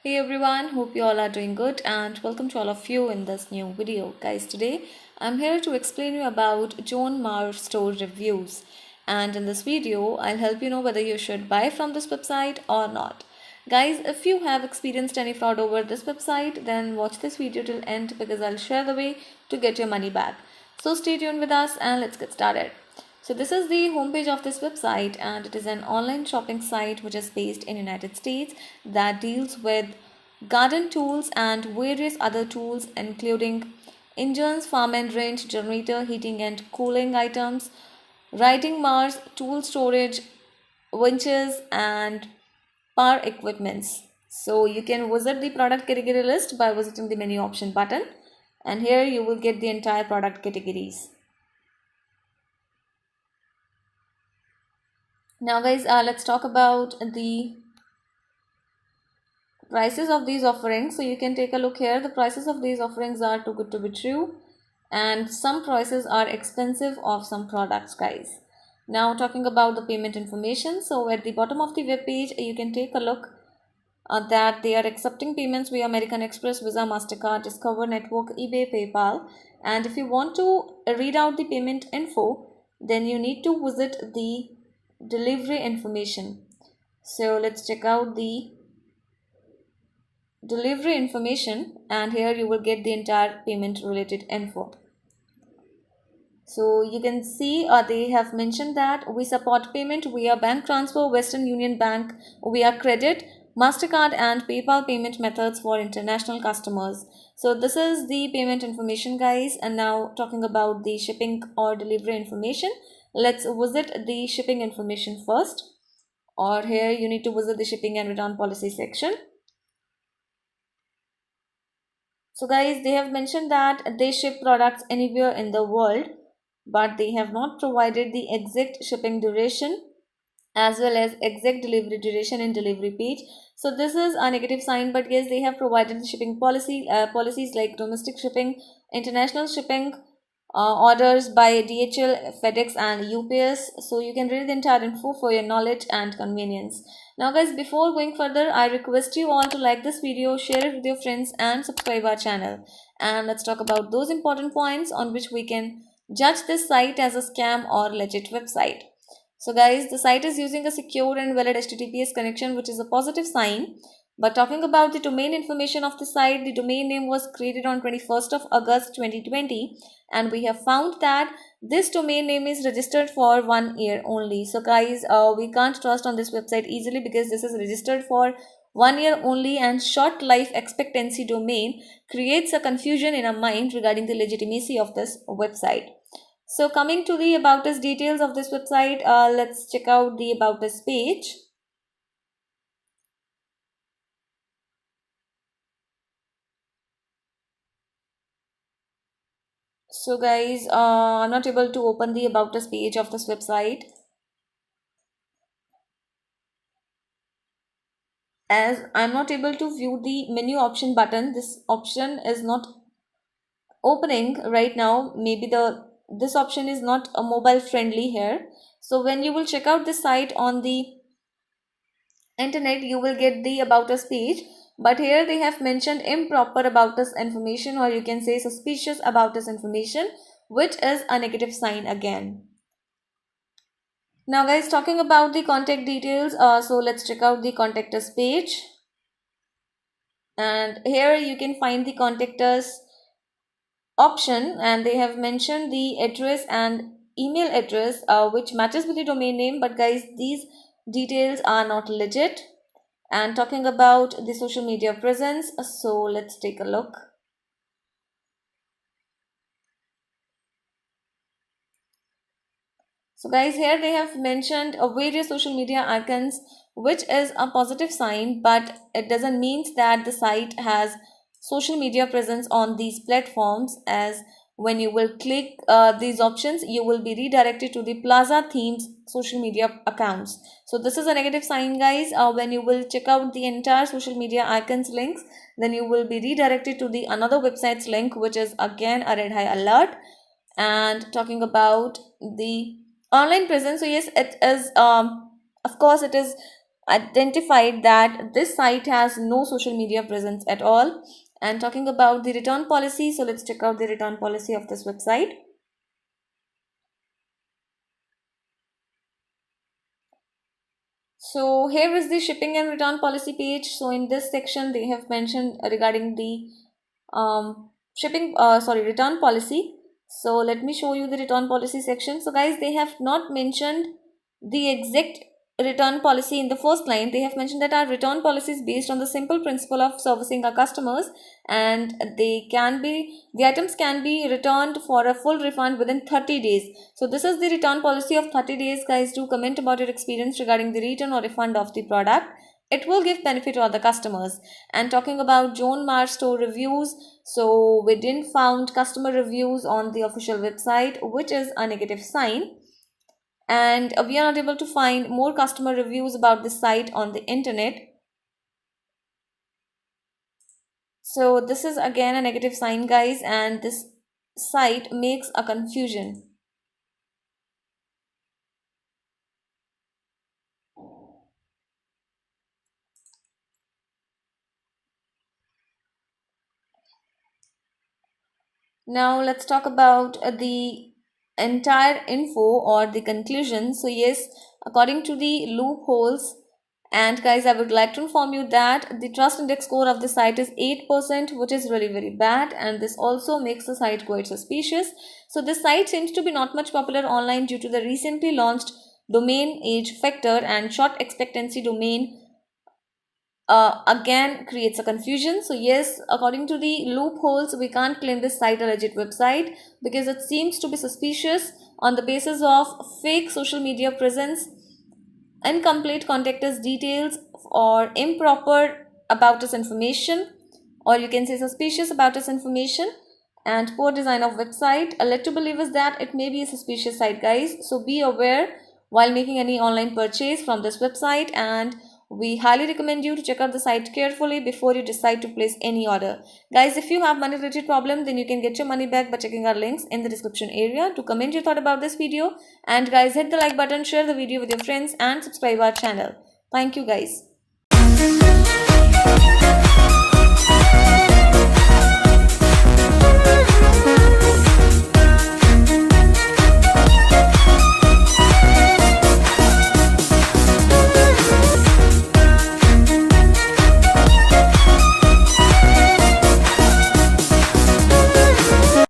Hey everyone, hope you all are doing good and welcome to all of you in this new video. Guys, today I'm here to explain you about Joan Marr store reviews. And in this video, I'll help you know whether you should buy from this website or not. Guys, if you have experienced any fraud over this website, then watch this video till end because I'll share the way to get your money back. So stay tuned with us and let's get started. So this is the homepage of this website and it is an online shopping site which is based in United States that deals with garden tools and various other tools including engines, farm and range, generator, heating and cooling items, riding mars, tool storage, winches and power equipments. So you can visit the product category list by visiting the menu option button and here you will get the entire product categories. Now guys, let's talk about the prices of these offerings. So you can take a look here. The prices of these offerings are too good to be true and some prices are expensive of some products, guys. Now talking about the payment information. So at the bottom of the web page, you can take a look that they are accepting payments via American Express, Visa, MasterCard, Discover Network, eBay, PayPal. And if you want to read out the payment info, then you need to visit the delivery information. So let's check out the delivery information and here you will get the entire payment related info. So you can see they have mentioned that we support payment via bank transfer, Western Union Bank via credit, MasterCard and PayPal payment methods for international customers. So this is the payment information, guys. And now talking about the shipping or delivery information, let's visit the shipping information first. Or here you need to visit the shipping and return policy section. So guys, they have mentioned that they ship products anywhere in the world, but they have not provided the exact shipping duration as well as exact delivery duration in delivery page. So this is a negative sign, but yes, they have provided the shipping policies like domestic shipping, international shipping, orders by DHL, FedEx and UPS. So you can read the entire info for your knowledge and convenience. Now guys, before going further, I request you all to like this video, share it with your friends and subscribe our channel. And let's talk about those important points on which we can judge this site as a scam or legit website. So guys, the site is using a secure and valid HTTPS connection, which is a positive sign. But talking about the domain information of the site, the domain name was created on 21st of August 2020 and we have found that this domain name is registered for 1 year only. So guys, we can't trust on this website easily because this is registered for 1 year only and short life expectancy domain creates a confusion in our mind regarding the legitimacy of this website. So coming to the about us details of this website, let's check out the about us page. So guys, I'm not able to open the about us page of this website as I'm not able to view the menu option button. This option is not opening right now. Maybe this option is not a mobile friendly here. So when you will check out this site on the internet, you will get the about us page, but here they have mentioned improper about us information, or you can say suspicious about us information, which is a negative sign again. Now guys, talking about the contact details, so let's check out the contact us page and here you can find the contact us option and they have mentioned the address and email address which matches with the domain name, but guys, these details are not legit. And talking about the social media presence, so let's take a look. So guys, here they have mentioned various social media icons, which is a positive sign, but it doesn't mean that the site has social media presence on these platforms, as when you will click these options, you will be redirected to the Plaza Themes social media accounts. So this is a negative sign, guys. When you will check out the entire social media icons links, then you will be redirected to the another website's link, which is again a red high alert. And talking about the online presence, so yes, it is of course it is identified that this site has no social media presence at all. And talking about the return policy, so let's check out the return policy of this website. So here is the shipping and return policy page. So in this section they have mentioned regarding the return policy. So let me show you the return policy section. So guys, they have not mentioned the exact return policy in the first line. They have mentioned that our return policy is based on the simple principle of servicing our customers, and the items can be returned for a full refund within 30 days. So this is the return policy of 30 days. Guys, do comment about your experience regarding the return or refund of the product. It will give benefit to other customers. And talking about John Marr store reviews, so we didn't found customer reviews on the official website, which is a negative sign. And we are not able to find more customer reviews about this site on the internet. So this is again a negative sign, guys, and this site makes a confusion. Now let's talk about the entire info or the conclusion. So yes, according to the loopholes, and guys, I would like to inform you that the trust index score of the site is 8%, which is really very bad, and this also makes the site quite suspicious. So this site seems to be not much popular online due to the recently launched domain age factor, and short expectancy domain again creates a confusion. So yes, according to the loopholes, we can't claim this site a legit website because it seems to be suspicious on the basis of fake social media presence, incomplete contact us details, or improper about us information, or you can say suspicious about us information, and poor design of website are led to believe is that it may be a suspicious site, guys. So be aware while making any online purchase from this website, and we highly recommend you to check out the site carefully before you decide to place any order. Guys, if you have money related problem, then you can get your money back by checking our links in the description area. To comment your thought about this video, and guys, hit the like button, share the video with your friends, and subscribe our channel. Thank you, guys.